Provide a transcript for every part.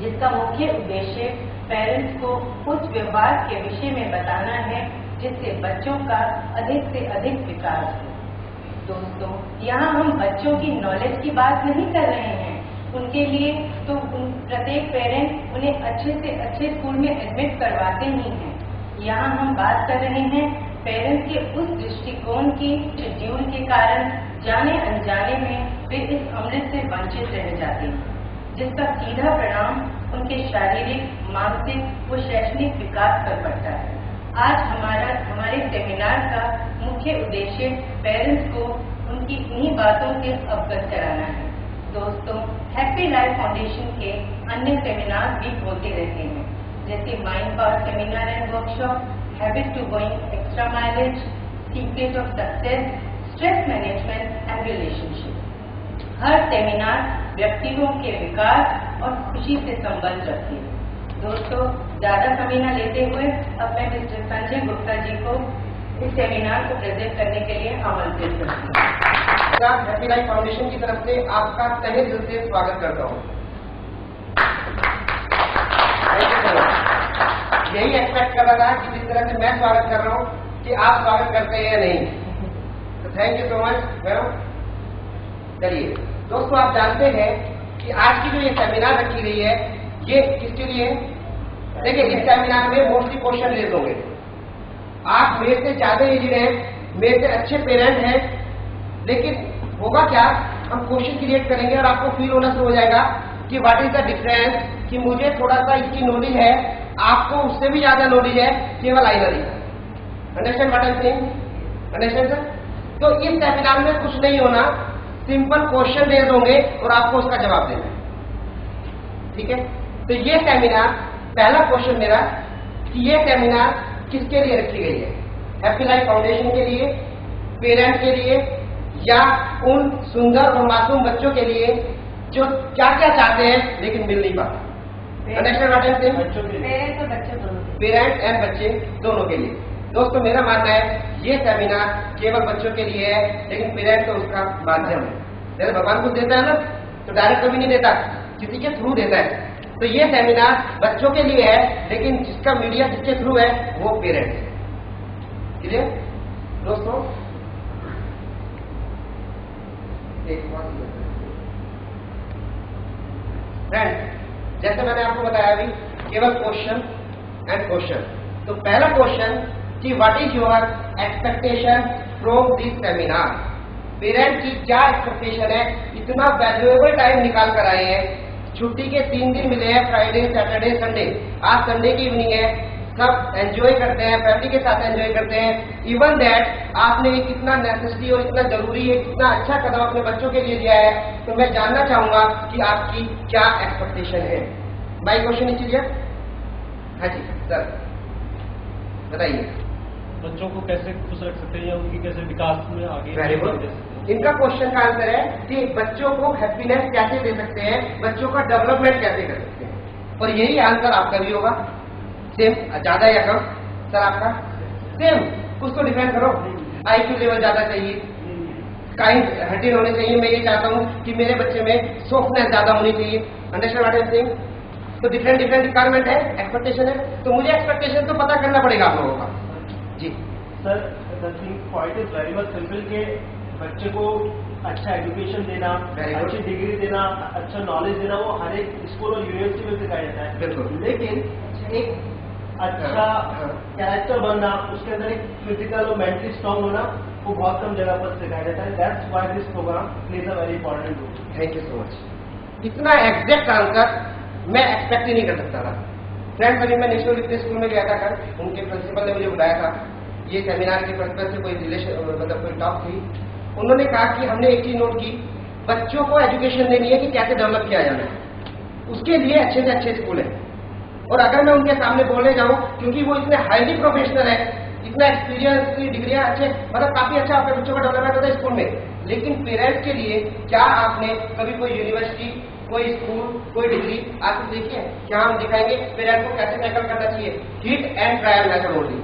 जिसका मुख्य उद्देश्य पेरेंट्स को उस व्यवहार के विषय में बताना है जिससे बच्चों का अधिक से अधिक विकास हो। दोस्तों, यहाँ हम बच्चों की नॉलेज की बात नहीं कर रहे हैं। उनके लिए तो प्रत्येक पेरेंट उन्हें अच्छे से अच्छे स्कूल में एडमिट करवाते ही हैं। यहाँ हम बात कर रहे हैं पेरेंट्स के उस दृष्टिकोण की शेड्यूल के कारण जाने अनजाने में वे इस अमृत से वंचित रह जाते हैं, जिसका सीधा परिणाम उनके शारीरिक, मानसिक व शैक्षणिक विकास पर पड़ता है। आज हमारे सेमिनार का मुख्य उद्देश्य पेरेंट्स को उनकी इन्हीं बातों से अवगत कराना है। दोस्तों, हैप्पी लाइफ फाउंडेशन के अन्य सेमिनार भी होते रहते हैं, जैसे mind power seminar and workshop, habit to going extra mileage, secret of success, stress management and relationship. हर सेमिनार व्यक्तियों के विकास और खुशी से संबंध रखते हैं। दोस्तों, ज्यादा समय न लेते हुए अब मैं मिस्टर संजय गुप्ता जी को इस सेमिनार को प्रेजेंट करने के लिए आमंत्रित करती हूँ। हैप्पी लाइफ फाउंडेशन की तरफ से आपका तहे दिल से स्वागत करता हूँ। यही एक्सपेक्ट कर रहा था कि जिस तरह से मैं स्वागत कर रहा हूँ कि आप स्वागत करते हैं या नहीं। तो thank you so much madam. चलिए दोस्तों, आप जानते हैं कि आज की जो ये सेमिनार रखी गई है ये किसके लिए है? देखिए, इस सेमिनार में मोस्टली क्वेश्चन रेज होंगे। आप मेरे से ज्यादा एजेड हैं, मेरे से अच्छे पेरेंट हैं, लेकिन होगा क्या, हम क्वेश्चन क्रिएट करेंगे और आपको फील होना शुरू हो जाएगा कि व्हाट इज द डिफरेंस, कि मुझे थोड़ा सा इसकी नॉलेज है, आपको उससे भी ज्यादा नॉलेज है, केवल आइनर ही। Understand what I am saying? Understand sir? तो इस सेमिनार में कुछ नहीं होना, सिंपल क्वेश्चन रेज होंगे और आपको उसका जवाब देना है। ठीक है? तो ये सेमिनार, पहला क्वेश्चन मेरा कि ये सेमिनार किसके लिए रखी गई है? हैप्पी लाइफ फाउंडेशन के लिए, पेरेंट के लिए, या उन सुंदर और मासूम बच्चों के लिए जो क्या क्या चाहते हैं लेकिन मिल नहीं पाता? Understand what I am saying? Parent and बच्चे दोनों के लिए। दोस्तों, मेरा मानना है ये सेमिनार केवल बच्चों के लिए है, लेकिन पेरेंट तो उसका माध्यम है। जैसे भगवान कुछ देता है ना, तो डायरेक्ट कभी नहीं देता, किसी के थ्रू देता है। तो ये सेमिनार बच्चों के लिए है, लेकिन जिसका मीडिया जिसके थ्रू है वो पेरेंट्स है। क्लियर दोस्तों? फ्रेंड्स, जैसे मैंने आपको बताया अभी, केवल क्वेश्चन एंड क्वेश्चन। तो पहला क्वेश्चन कि what is your expectation from this seminar? Parent की क्या एक्सपेक्टेशन है? इतना वैल्यूएबल टाइम निकाल कर आए हैं, छुट्टी के 3 दिन मिले हैं, फ्राइडे, सैटरडे, संडे। आज संडे की इवनिंग है, सब एंजॉय करते हैं, फैमिली के साथ एंजॉय करते हैं। इवन दैट आपने ये कितना नेसेसरी और इतना जरूरी है, कितना अच्छा कदम अपने बच्चों के लिए लिया है। तो मैं जानना चाहूंगा कि आपकी क्या एक्सपेक्टेशन है। My question is clear? हाँ जी सर, बताइए। बच्चों को कैसे खुश रख सकते हैं या उनकी कैसे विकास में आगे? Very good. इनका क्वेश्चन का आंसर है कि बच्चों को हैप्पीनेस कैसे दे सकते हैं, बच्चों का डेवलपमेंट कैसे कर सकते हैं। और यही आंसर आपका भी होगा। सेम, ज्यादा या कम? सर आपका सेम। कुछ तो डिफाइन करो। IQ लेवल ज्यादा चाहिए, काइंड हार्टेड होने चाहिए। मैं ये चाहता हूँ कि मेरे बच्चे में सॉफ्टनेस ज्यादा होनी चाहिए। Understand what I am saying? तो डिफरेंट डिफरेंट रिक्वायरमेंट है, एक्सपेक्टेशन है। तो मुझे एक्सपेक्टेशन तो पता करना पड़ेगा आप लोगों का। जी sir, the thing point is very much simple के बच्चे को अच्छा एजुकेशन देना, अच्छी डिग्री देना, अच्छा नॉलेज देना, वो हर एक स्कूल और यूनिवर्सिटी में सिखाया जाता है। बिल्कुल। लेकिन एक अच्छा कैरेक्टर बनना, उसके अंदर एक फिजिकल और मेंटली स्ट्रांग होना, वो बहुत कम जगह पर सिखाया जाता है। That's why this programme plays a very important role. Thank you so much. इतना एग्जैक्ट आंसर मैं एक्सपेक्ट ही नहीं कर सकता था। फ्रेंड्स, अभी मैं नेशनल विद्या स्कूल में गया था कल, उनके प्रिंसिपल ने मुझे बुलाया था। ये सेमिनार के पर्पज से कोई रिलेशन मतलब कोई टॉक थी। उन्होंने कहा कि हमने एक चीज नोट की, बच्चों को एजुकेशन देनी है कि कैसे डेवलप किया जाना है, उसके लिए अच्छे से अच्छे स्कूल है। और अगर मैं उनके सामने बोलने जाऊं, क्योंकि वो इतने हाईली प्रोफेशनल है, इतना एक्सपीरियंस की डिग्रियां अच्छे, मतलब काफी अच्छा आपके बच्चों का डेवलपमेंट होता है स्कूल में। लेकिन पेरेंट्स के लिए क्या आपने कभी कोई यूनिवर्सिटी, कोई स्कूल, कोई डिग्री आपने देखी है? क्या हम दिखाएंगे पेरेंट को कैसे टैकल करना चाहिए? Hit and trial method only.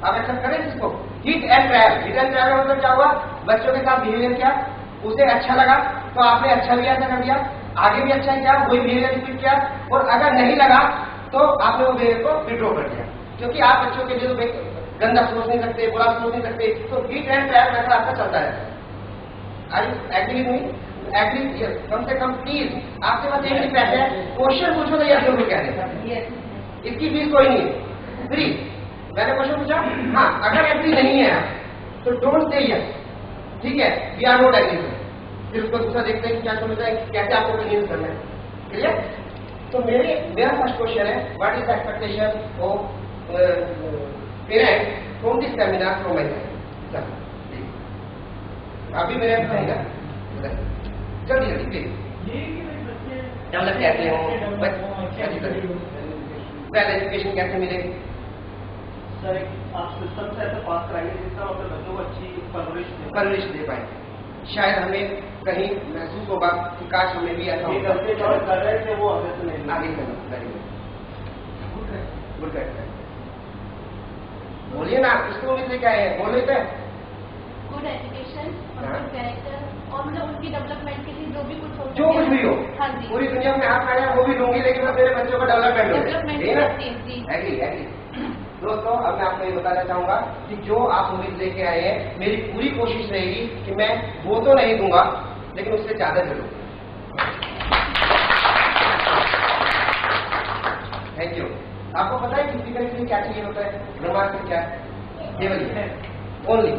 आप एक्सेप्ट करें इसको? Hit and trial. Hit and trial मतलब क्या हुआ? बच्चों के साथ बिहेवियर किया, उसे अच्छा लगा तो आपने अच्छा भी ऐसा कर दिया, आगे भी अच्छा किया, वही बिहेवियर रिपीट किया, और अगर नहीं लगा तो आपने वो बिहेवियर को विड्रॉ कर दिया। क्योंकि आप बच्चों के लिए तो गंदा सोच नहीं सकते, बुरा सोच नहीं सकते, तो हीट एंड ट्रैप मेथड आपका चलता है। I agree with me? Agree? कम से कम प्लीज, आपके पास एक ही पैसे है, क्वेश्चन पूछो तो यस जरूर कह दें, इसकी फीस कोई नहीं है, फ्री। मैंने क्वेश्चन पूछा, हाँ, अगर एग्री नहीं है तो डोंट से यस, ठीक है, वी आर नॉट एग्री। फिर उसको दूसरा देखते हैं क्या समझता है, कैसे आपको कन्विंस करना है, क्लियर? तो मेरा फर्स्ट क्वेश्चन है, what is the expectation of parents from this seminar from my side? अभी मेरे कहेगा जल्दी जल्दी प्लीज। डेवलप कैसे हो, वेल एजुकेशन कैसे मिले? सर आप सिस्टम से ऐसे पास कराएंगे जिसका मतलब बच्चों को अच्छी परवरिश दे पाए। शायद हमें कहीं महसूस होगा कि काश हमें भी ऐसा होता। कर रहे थे वो आगे से नहीं, आगे चलो, गुड करते हैं। बोलिए ना, इसको उम्मीद से क्या है, बोले तो गुड एजुकेशन और गुड कैरेक्टर, और मतलब उनकी डेवलपमेंट के लिए जो भी कुछ हो, जो कुछ भी हो, हाँ जी, पूरी दुनिया में हाथ आया वो भी लूंगी, लेकिन बस मेरे बच्चों का डेवलपमेंट डेवलपमेंट। एग्री। दोस्तों, अब मैं आपको ये बताना चाहूंगा कि जो आप उम्मीद लेके आए हैं, मेरी पूरी कोशिश रहेगी कि मैं वो तो नहीं दूंगा, लेकिन उससे ज्यादा जरूर। Thank you. आपको पता है फिजिकल के लिए क्या चाहिए होता है, ब्रह्मास्त्र क्या है? केवल ओनली।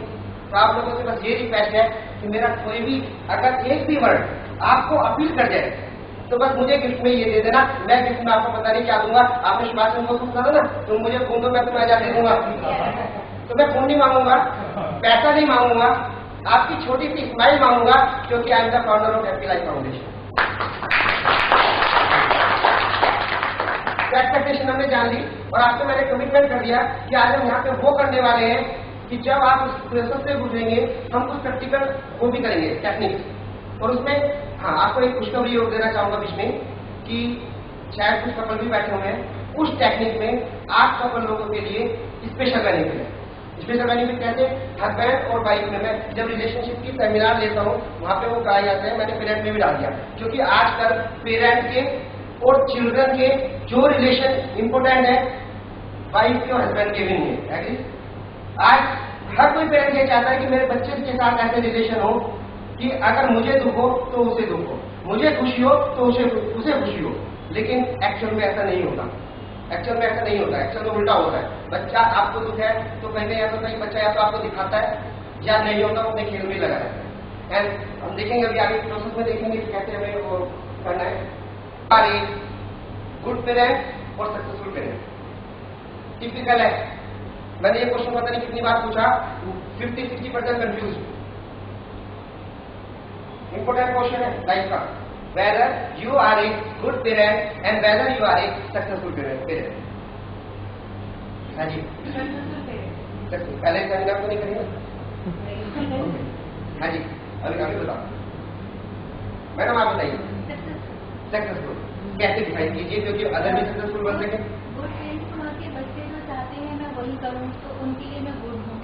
तो आप लोगों से बस ये रिक्वेस्ट है कि मेरा कोई भी अगर एक भी वर्ड आपको अपील कर जाए तो बस मुझे गिफ्ट में ये दे देना। मैं गिफ्ट में आपको पता नहीं क्या दूंगा। आपने सुभाष चंद्र बोस को सुना ना, तो मुझे फोन तो मैं तुम्हें आजादी दूंगा, तो मैं फोन नहीं मांगूंगा, पैसा नहीं मांगूंगा, आपकी छोटी सी स्माइल मांगूंगा, क्योंकि I am the founder of happy life foundation. Expectation हमने जान ली और आपसे मैंने कमिटमेंट कर दिया कि आज हम यहाँ पे वो करने वाले हैं कि जब आप उस प्रोसेस से गुजरेंगे हम कुछ प्रैक्टिकल वो भी करेंगे टेक्निक्स। और उसमें हाँ, आपको एक खुशखबरी योग देना चाहूंगा बीच में कि शायद कुछ कपल भी बैठे हुए हैं, उस टेक्निक में 8 कपल लोगों के लिए स्पेशल बेनिफिट है। स्पेशल बेनिफिट कहते हैं हस्बैंड और वाइफ में। मैं जब रिलेशनशिप की सेमिनार लेता हूँ वहां पे वो कहा जाता है, मैंने पेरेंट में भी डाल दिया, क्योंकि आजकल पेरेंट के और चिल्ड्रन के जो रिलेशन इंपोर्टेंट है, वाइफ के और हस्बैंड के भी नहीं है। एग्री? आज हर कोई पेरेंट ये चाहता है कि मेरे बच्चे के साथ ऐसे रिलेशन हो कि अगर मुझे दुख हो तो उसे दुख हो, मुझे खुशी हो तो उसे खुशी हो। लेकिन एक्चुअल में ऐसा नहीं होता। एक्चुअल में ऐसा नहीं होता, एक्चुअल में उल्टा होता है। बच्चा आपको दुख है तो कहीं या तो कहीं बच्चा या तो आपको दिखाता है या नहीं होता अपने खेल में लगा रहता है। एंड हम देखेंगे अभी आगे प्रोसेस में देखेंगे कि कैसे हमें वो करना है। गुड पेरेंट और सक्सेसफुल पेरेंट टिपिकल है। मैंने ये क्वेश्चन पता नहीं कितनी बार पूछा, 50-60% कंफ्यूज। इंपोर्टेंट क्वेश्चन है लाइफ का, whether you are a good parent and whether you are a successful parent। हाँ जी, पहले सेमिनार तो नहीं करेंगे? हाँ जी, अभी बताओ मैडम, आप बताइए सक्सेसफुल कैसे डिफाइन कीजिए, क्योंकि अदर भी सक्सेसफुल बन सके। गुड पेरेंट्स हुआ कि बच्चे जो चाहते हैं मैं वही करूँ, तो उनके लिए मैं गुड हूँ।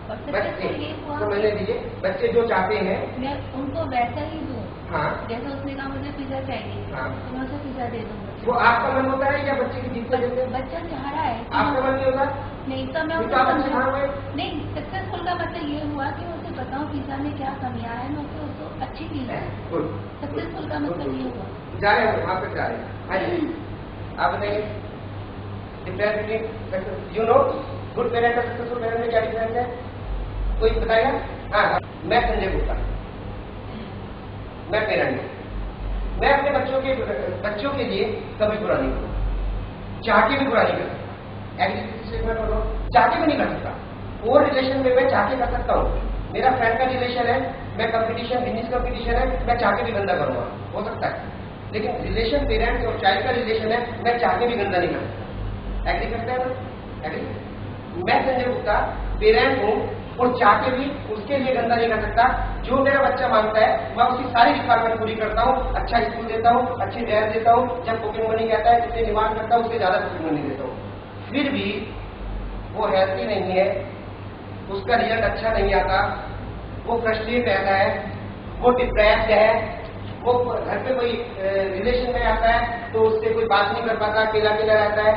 और सक्सेसफुल ये हुआ समझने दीजिए, बच्चे जो चाहते हैं मैं उनको वैसा ही दूँ। हाँ, जैसे उसने कहा मुझे पिज्जा चाहिए, हाँ, तो मैं उसे पिज्जा दे दूँगा। वो आपका मन होता है या बच्चे की जीत को देते हैं? बच्चा चाह रहा है, आपका मन नहीं होता? नहीं तो मैं तो आपने सिखा हुआ है? नहीं, सक्सेसफुल का मतलब ये हुआ कि मैं उसे बताऊँ पिज्जा में क्या कमियां है, मैं उसे उसको अच्छी चीज है। सक्सेसफुल का मतलब ये हुआ। जा रहे हैं वहां पे, जा रहे हैं। हाँ जी, आप बताइए difference between you know good parent और सक्सेसफुल पेरेंट में क्या डिफरेंस है? कोई बताएगा? हाँ, मैं संजय गुप्ता, मैं पेरेंट हूँ। मैं अपने बच्चों के लिए कभी बुरा नहीं करूँ, चाह के भी बुरा नहीं कर सकता। एग्रीमेंट चाह के भी नहीं कर सकता। और रिलेशन में मैं चाह के कर सकता हूँ। मेरा फ्रेंड का रिलेशन है, मैं कंपटीशन बिजनेस कंपटीशन है, मैं चाह के भी गंदा करूंगा, हो सकता है। लेकिन रिलेशन पेरेंट्स और चाइल्ड का रिलेशन है, मैं चाह के भी गंदा नहीं कर सकता। एग्री करते हैं ना? एग्री? मैं संजय गुप्ता पेरेंट हूँ और चाह के भी उसके लिए गंदा नहीं कर सकता। जो मेरा बच्चा मांगता है मैं उसकी सारी रिक्वायरमेंट पूरी करता हूँ। अच्छा स्कूल देता हूँ, अच्छी ड्रेस देता हूँ, जब कुकिंग मनी कहता है जितनी डिमांड करता हूँ उससे ज्यादा कुकिंग मनी देता हूँ। फिर भी वो हेल्थी नहीं है, उसका रिजल्ट अच्छा नहीं आता, वो फ्रस्ट्रेट रहता है, वो डिप्रेस्ड है, वो घर पे कोई रिलेशन में आता है तो उससे कोई बात नहीं कर पाता, अकेला अकेला रहता है।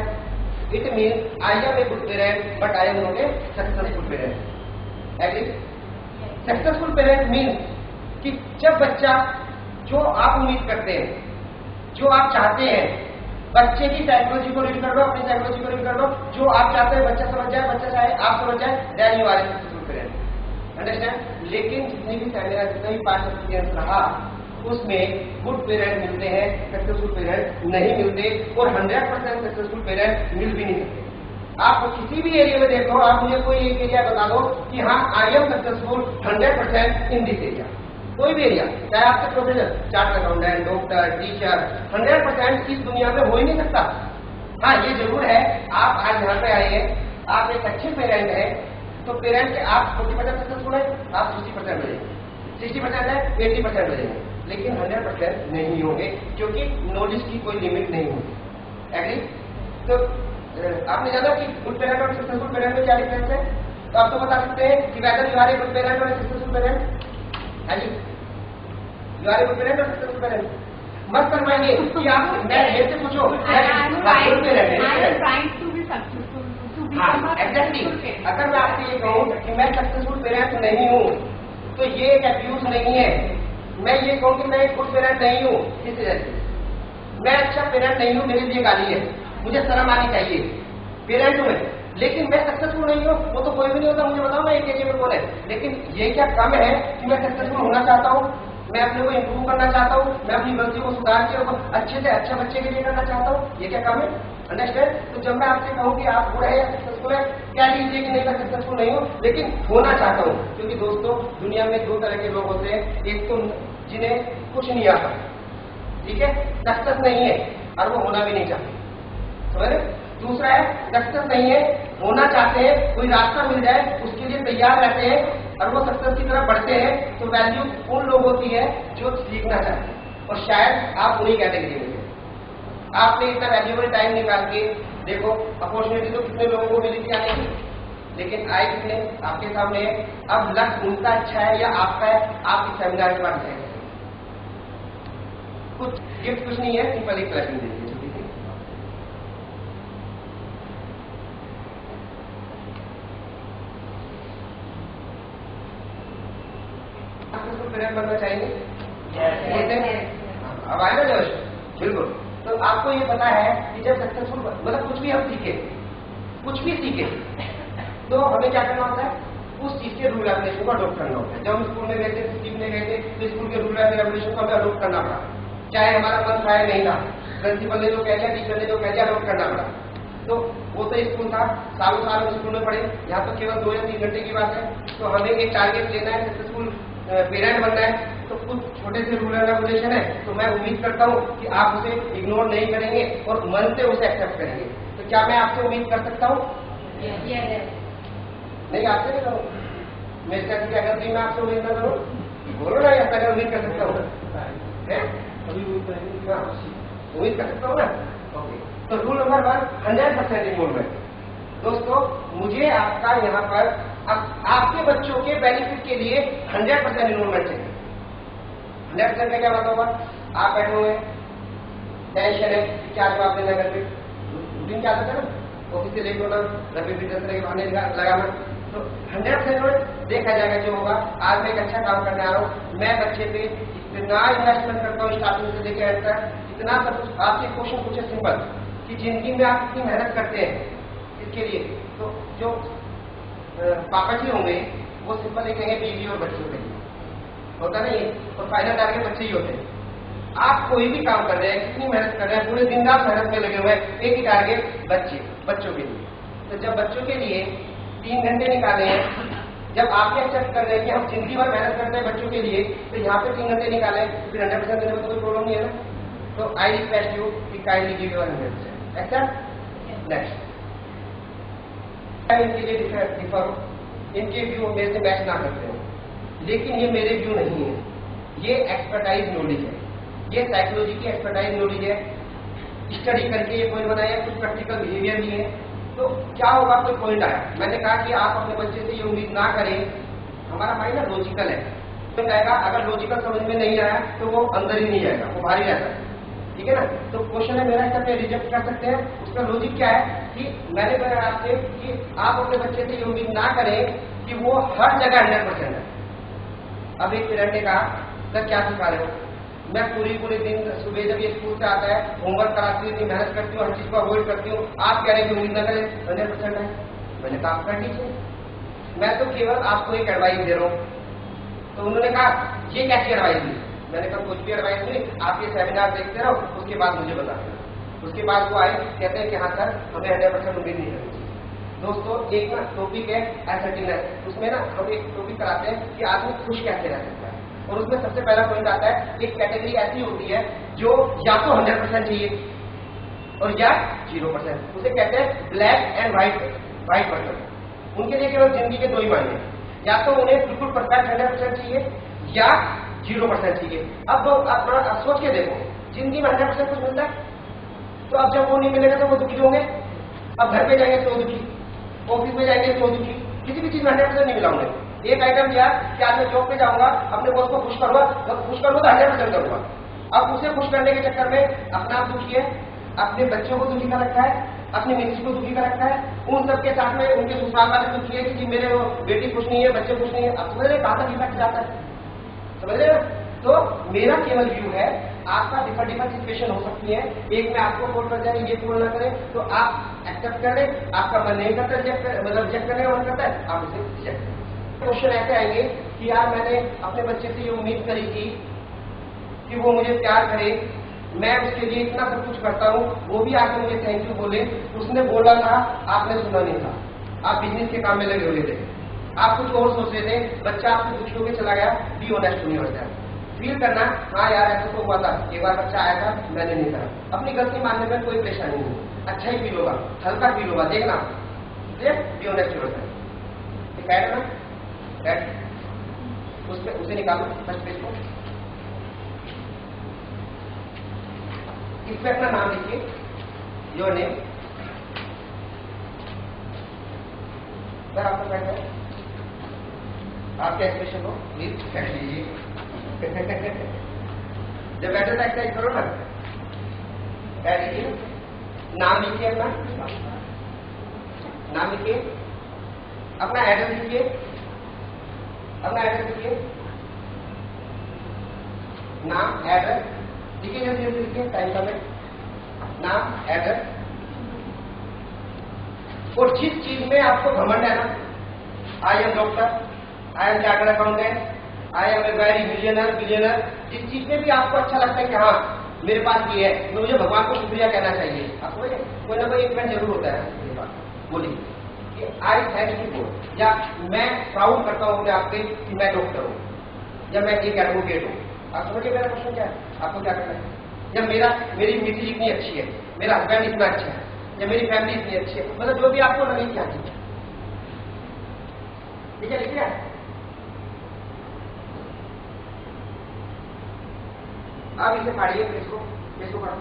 It mean I am a good parent but I am not a successful parent. Agree? Successful parent means कि जब बच्चा जो आप उम्मीद करते हैं, जो आप चाहते हैं, बच्चे की साइकोलॉजी को रीड कर लो, अपनी साइकोलॉजी को रीड कर लो, जो आप चाहते हैं बच्चा समझ जाए, बच्चा चाहे आप समझ जाए, then you are a successful parent. Understand? लेकिन जितनी भी फैमिली, जितना भी पास्ट एक्सपीरियंस रहा, उसमें गुड पेरेंट मिलते हैं, सक्सेसफुल पेरेंट नहीं मिलते, और 100% सक्सेसफुल पेरेंट मिल भी नहीं सकते। आप किसी भी एरिया में देखो, आप मुझे कोई एक एरिया बता दो कि हाँ I am successful 100% in this area, कोई भी एरिया, चाहे आपके professor, chart accountant, doctor, teacher, 100% इस दुनिया में हो ही नहीं सकता। हाँ ये जरूर है, आप आज यहाँ पे आए हैं, आप एक अच्छे पेरेंट हैं, तो पेरेंट के आप 40% सक्सेसफुल है, आप 60% बजेंगे, 60% है 80% बजेंगे, लेकिन 100% नहीं होंगे, क्योंकि नॉलेज की कोई लिमिट नहीं होगी। एग्री? तो आपने जाना कि गुड पेरेंट और सक्सेसफुल पेरेंट में क्या डिफरेंस है? तो आप तो बता सकते हैं कि whether you are a good parent और सक्सेसफुल पेरेंट। हाँ जी, you are a good parent और सक्सेसफुल पेरेंट। मत फरमाइए कि आप, मैं ये से पूछो गुड पेरेंट। हाँ एग्जैक्टली, अगर मैं आपसे ये कहूँ कि मैं सक्सेसफुल पेरेंट नहीं हूँ, तो ये एक अब्यूज नहीं है। मैं ये कहूँ कि मैं एक गुड पेरेंट नहीं हूँ, इस वजह से मैं अच्छा पेरेंट नहीं हूँ, मेरे लिए गाली है, मुझे शर्म आनी चाहिए। पेरेंट हूँ मैं, लेकिन मैं सक्सेसफुल नहीं हूँ, वो तो कोई भी नहीं होता। मुझे बताओ ना एक एरिया में कौन है? लेकिन ये क्या कम है कि मैं सक्सेसफुल होना चाहता हूँ, मैं अपने को इम्प्रूव करना चाहता हूँ, मैं अपनी गलती को सुधार के अच्छे से अच्छे बच्चे के लिए करना चाहता हूँ, ये क्या कम है? अंडरस्टैंड? तो जब मैं आपसे कहूँ कि आप बुरा है या सक्सेसफुल है, क्या लीजिए कि नहीं मैं सक्सेसफुल नहीं हूँ, लेकिन होना चाहता हूँ। क्योंकि दोस्तों दुनिया में दो तरह के लोग होते हैं, एक तो जिन्हें कुछ नहीं आता, ठीक है, सक्सेस नहीं है और वो होना भी नहीं चाहते, समझ रहे? दूसरा है सक्सेस नहीं है, होना चाहते हैं, कोई रास्ता मिल जाए उसके लिए तैयार रहते हैं और वो सक्सेस की तरफ बढ़ते हैं। तो वैल्यू उन लोगों की है जो सीखना चाहते हैं, और शायद आप उन्हीं कैटेगरी में हैं। आपने इतना वैल्यूएबल टाइम निकाल के देखो, अपॉर्चुनिटी तो कितने लोगों को मिली थी आने की, लेकिन आए कितने? आपके सामने है। अब लक उनका अच्छा है या आपका है, आप इस सेमिनार के बाद जाएंगे। कुछ गिफ्ट कुछ नहीं है, सिंपल एक क्वेश्चन दीजिए। पेरेंट बनना चाहेंगे? अब आए ना जोश? बिल्कुल। तो आपको ये पता है कि जब सक्सेसफुल, मतलब कुछ भी हम सीखे, कुछ भी सीखे, तो हमें क्या करना होता है? उस चीज के रूल रेगुलेशन को अडॉप्ट करना होता है। जब हम स्कूल में गए थे, सीखने गए थे, तो स्कूल के रूल रेगुलेशन को हमें अडॉप्ट करना पड़ा, चाहे हमारा मन खाया नहीं था, प्रिंसिपल ने जो कह दिया, टीचर ने जो कह दिया, अडॉप्ट करना पड़ा। तो वो तो स्कूल था, सालों साल स्कूल में पढ़े, यहाँ तो केवल 2 या 3 घंटे की बात है। तो हमें एक टारगेट लेना है, सक्सेसफुल पेरेंट बनना है, तो कुछ छोटे से रूल एंड रेगुलेशन है, तो मैं उम्मीद करता हूँ कि आप उसे इग्नोर नहीं करेंगे और मन से उसे एक्सेप्ट करेंगे। तो क्या मैं आपसे उम्मीद कर सकता हूँ? नहीं, आपसे नहीं करूँ, मेरे साथ क्या करती मैं आपसे उम्मीद ना करूँ? बोलो ना, ऐसा मैं उम्मीद कर सकता हूँ, उम्मीद कर सकता हूँ ना? ओके, तो रूल नंबर 1, 100% इन्वॉल्वमेंट। दोस्तों मुझे आपका यहाँ पर आपके बच्चों के बेनिफिट के लिए 100% इन्वॉल्वमेंट चाहिए। 100% का क्या मतलब होगा? आप बैठे हुए, टेंशन है, क्या जवाब देना घर पे, रूटीन क्या आता है ना, ऑफिस से लेट होना, घर पे भी तरह के बहाने लगाना। तो 100% देखा जाएगा जो होगा। आज मैं एक अच्छा काम करने आ रहा हूँ, मैं बच्चे पे इतना इन्वेस्टमेंट करता हूँ स्टार्टिंग से लेकर एंड तक, इतना सब कुछ। आपसे क्वेश्चन पूछे सिंपल कि जिंदगी में आप कितनी मेहनत करते हैं इसके लिए, तो जो पापा जी होंगे वो सिंपल ये कहेंगे बीवी और बच्चों के लिए, होता नहीं है, और फाइनल टारगेट बच्चे ही होते हैं। आप कोई भी काम कर रहे हैं, कितनी मेहनत कर रहे हैं, पूरे दिन रात मेहनत में लगे हुए हैं, एक ही टारगेट बच्चों के लिए। तो जब बच्चों के लिए 3 घंटे निकाले हैं, जब आपने एक्सेप्ट कर रहे हैं कि हम जिंदगी भर मेहनत करते हैं बच्चों के लिए, तो यहाँ पे 3 घंटे निकाले, फिर 100% देने में तो कोई प्रॉब्लम नहीं है ना। तो आई रिक्वेस्ट यू कि kindly give your 100%। Accept? Next, इनके लिए डिफर हो, इनके व्यू मेरे से मैच ना करते हो, लेकिन ये मेरे व्यू नहीं है, ये एक्सपर्टाइज नॉलेज है, ये साइकोलॉजी की एक्सपर्टाइज नॉलेज है, स्टडी करके ये पॉइंट बनाया, कुछ प्रैक्टिकल बिहेवियर भी है। तो क्या होगा, कोई पॉइंट आया, मैंने कहा कि आप अपने बच्चे से ये उम्मीद ना करें, हमारा माइंड ना लॉजिकल है, जाएगा, अगर लॉजिकल समझ में नहीं आया तो वो अंदर ही नहीं जाएगा, वो बाहर ही रहता है। ठीक है ना? तो क्वेश्चन है मेरा, इसका रिजेक्ट कर सकते हैं। उसका लॉजिक क्या है कि मैंने कहा आपसे कि आप अपने बच्चे से ये उम्मीद ना करें कि वो हर जगह 100% है। अब एक पेरेंट ने कहा सर क्या सिखा रहे हो? मैं पूरे दिन सुबह जब ये स्कूल से आता है होमवर्क कराती हूँ, मेहनत करती हूँ, हर चीज को अवॉइड करती हूँ, आप कह रहे हैं कि उम्मीद न करें 100% है। मैंने कहा आप कर दीजिए, मैं तो केवल आपको एक एडवाइस दे रहा हूँ। तो उन्होंने कहा ये कैसी एडवाइस दी? मैंने कहा कुछ भी एडवाइस नहीं, आप ये सेमिनार देखते रहो, उसके बाद मुझे बता देना। उसके बाद वो आए, कहते हैं कि हाँ सर हमें 100% उम्मीद नहीं करनी। दोस्तों एक ना टॉपिक है असर्टिवनेस, उसमें ना हम एक टॉपिक कराते हैं कि आदमी खुश कैसे रह सकता है, और उसमें सबसे पहला पॉइंट आता है एक कैटेगरी ऐसी होती है जो या तो 100% चाहिए और या 0%, उसे कहते हैं ब्लैक एंड व्हाइट पर्सन। उनके लिए केवल जिंदगी के दो ही मायने, या तो उन्हें बिल्कुल परफेक्ट 100% चाहिए या 0% चाहिए। अब आप सोच के देखो, जिंदगी में 100% कुछ मिलता है, तो अब जब वो नहीं मिलेगा तो वो दुखी होंगे। अब घर पे जाएंगे तो दुखी, ऑफिस में जाएंगे तो दुखी, किसी भी चीज में 100% नहीं मिला उन्हें। एक आइटम दिया कि आज मैं जॉब पे जाऊंगा, अपने बॉस को खुश करूंगा, जब खुश करूंगा तो 100% करूंगा। अब उसे खुश करने के चक्कर में अपना आप दुखी है, अपने बच्चों को दुखी कर रखा है, अपनी मिसेज को दुखी कर रखा है, उन सबके साथ में उनके ससुराल वाले दुखी है कि मेरे वो बेटी खुश नहीं है, बच्चे खुश नहीं है। अब समझ रहे कहां तक इफेक्ट जाता है, समझ रहे ना? तो मेरा केवल व्यू है, आपका डिफरेंट सिचुएशन हो सकती है, एक में आपको फोन कर जाए ये फोन ना करें तो आप एक्सेप्ट कर लें, आपका मन नहीं करता रिजेक्ट करने का मन करता है, आप उसे रिजेक्ट करें। क्वेश्चन ऐसे आएंगे कि यार मैंने अपने बच्चे से ये उम्मीद करी थी कि वो मुझे प्यार करे, मैं उसके लिए इतना सब कुछ करता हूँ, वो भी आके मुझे थैंक यू बोले, उसने बोला था आपने सुना नहीं था, आप बिजनेस के काम में लगे हुए थे, आप कुछ और सोच रहे थे, बच्चा आपसे दुखी होकर चला गया। बी ऑनेस्ट होने होता है, फील करना हाँ यार ऐसा तो हुआ था, एक बार बच्चा आया था मैंने नहीं करा। अपनी गलती मानने में कोई परेशानी नहीं, अच्छा ही फील होगा, हल्का फील होगा, देखना बी ऑनेस्ट होता है ना। उसमें उसे निकालो फर्स्ट पेज को, इसमें अपना नाम लिखिए, योर नेम। सर आपका क्या है, आपका एक्सप्रेशन हो प्लीज बैठ लीजिए। जब बैठे था एक्सरसाइज करो ना, बैठ लीजिए, नाम लिखिए, अपना नाम लिखिए, अपना एड्रेस लिखिए, अपना एड्रेस लिखिए, नाम एड्रेस लिखिए, जल्दी जल्दी लिखिए, टाइम का में नाम एड्रेस। और जिस चीज में आपको घमंड है ना, I am doctor, I am chartered accountant, I am a very billionaire, जिस चीज में भी आपको अच्छा लगता है कि हाँ मेरे पास ये है, मुझे भगवान को शुक्रिया कहना चाहिए, आपको कोई ना कोई एक मिनट जरूर होता है मेरे पास, बोलिए कि आई थैंक यू फॉर, या मैं प्राउड करता हूँ अपने आप पे कि मैं डॉक्टर हूँ, या मैं एक एडवोकेट हूँ। आप समझिए मेरा क्वेश्चन क्या है, आपको क्या करना है? या मेरी मिसेज इतनी अच्छी है, मेरा हस्बैंड इतना अच्छा है, या मेरी फैमिली इतनी अच्छी है, मतलब जो भी आपको लगे क्या चीज है, ठीक है? लिखिए अब इसे फाड़िए, इसको पढ़ो,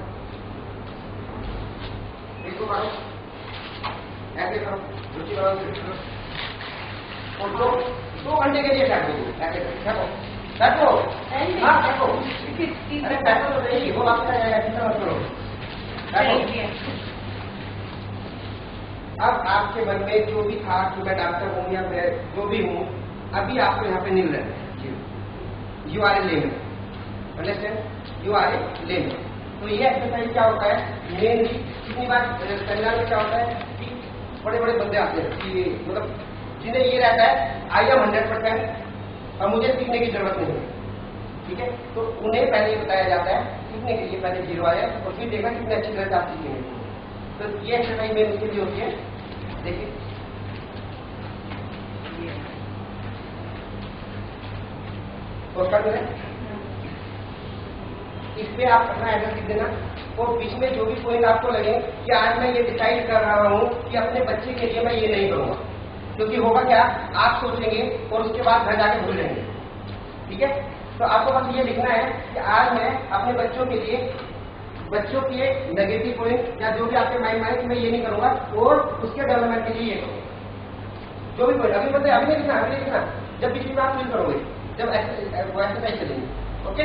इसको पढ़ो, ऐसे करो, रुचि करो, और 2 घंटे के लिए बैठ दो, ऐसे बैठो, हाँ बैठो, अरे बैठो तो नहीं, वो आपका चिंता मत करो, बैठो। अब आपके मन में जो भी था कि मैं डॉक्टर हूँ या मैं जो भी हूँ, अभी आपको यहाँ पे नहीं मिल रहा है, you are a lemon, understand, you are a lemon. तो ये एक्सरसाइज क्या होता है, मेनली कितनी बार सेमिनार में क्या होता है कि बड़े बड़े बंदे आते हैं कि मतलब जिन्हें ये रहता है आई एम 100% और मुझे सीखने की जरूरत नहीं है, ठीक है? तो उन्हें पहले बताया जाता है सीखने के लिए पहले 0 आया और फिर देखा कितने अच्छी तरह से आप सीखेंगे। तो ये एक्सरसाइज मेन उसके लिए होती है, देखिए इसमें आप अपना एड्रेस लिख देना, और बीच में जो भी पॉइंट आपको लगे कि आज मैं ये डिसाइड कर रहा हूँ कि अपने बच्चे के लिए मैं ये नहीं करूँगा, क्योंकि होगा क्या, आप सोचेंगे और उसके बाद घर जाके भूल जाएंगे, ठीक है? तो आपको बस ये लिखना है कि आज मैं अपने बच्चों के लिए नेगेटिव पॉइंट या जो भी आपके माइंड में है कि मैं ये नहीं करूंगा और उसके डेवलपमेंट के लिए ये करूँगा, जो भी पॉइंट अभी नहीं लिखना, जब बीच में आप फील करोगे जब वो एक्सरसाइज चलेंगे। ओके,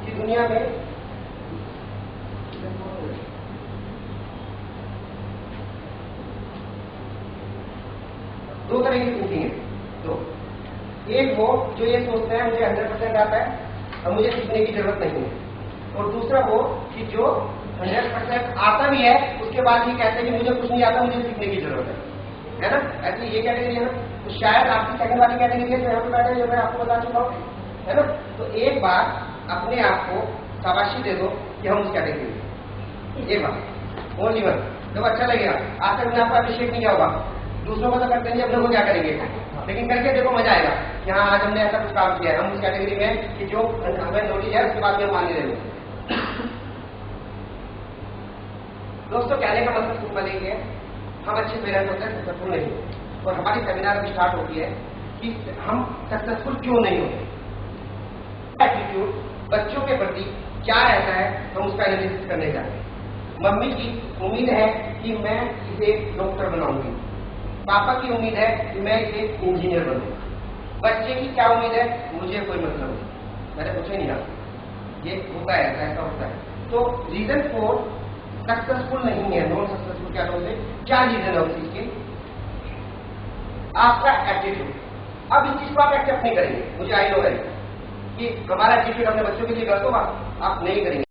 कि दुनिया में दो तरह की थिंकिंग है। तो एक वो जो ये सोचते हैं मुझे 100% आता है और मुझे सीखने की जरूरत नहीं है, और दूसरा वो कि जो 100% आता भी है उसके बाद ये कहते हैं कि मुझे कुछ नहीं आता, मुझे सीखने की जरूरत है ना। ऐसी ये कैटेगरी है ना। तो शायद आपकी सेकंड वाली कैटेगरी है जो यहाँ पे बैठे, जो मैं आपको बता चुका हूँ, है ना। तो एक बार अपने आप को शाबाशी दे दो कि हम उस कैटेगरी में, एक बार और जीवन जब अच्छा लगेगा। आज तक मैंने आपको अप्रिशिएट नहीं किया होगा, दूसरों को तो करते नहीं, अपने को क्या करेंगे, लेकिन करके देखो मजा आएगा कि हाँ आज हमने ऐसा कुछ काम किया है, हम उस कैटेगरी में कि जो हमें नोटिस है उसके बाद में हम मान नहीं रहे। दोस्तों कहने का मतलब सिंपल ही है, हम अच्छे पेरेंट होते हैं, सक्सेसफुल नहीं होते, और हमारी सेमिनार भी स्टार्ट होती है कि हम सक्सेसफुल क्यों नहीं होते। एटीट्यूड बच्चों के प्रति क्या रहता है, हम उसका एनालिसिस करने जाते हैं। मम्मी की उम्मीद है कि मैं इसे डॉक्टर बनाऊंगी, पापा की उम्मीद है कि मैं इसे इंजीनियर बनूंगा, बच्चे की क्या उम्मीद है, मुझे कोई मतलब नहीं, मैंने कुछ नहीं आता। ये होता है, ऐसा होता है। तो रीजन फॉर सक्सेसफुल नहीं है, नॉन सक्सेसफुल क्या बोलते, क्या रीजन है उस चीज के, आपका एटीट्यूड। अब इस चीज को आप एक्सेप्ट नहीं करेंगे, मुझे आई नो है कि हमारा एटीट्यूड अपने बच्चों के लिए गलत होगा, आप नहीं करेंगे।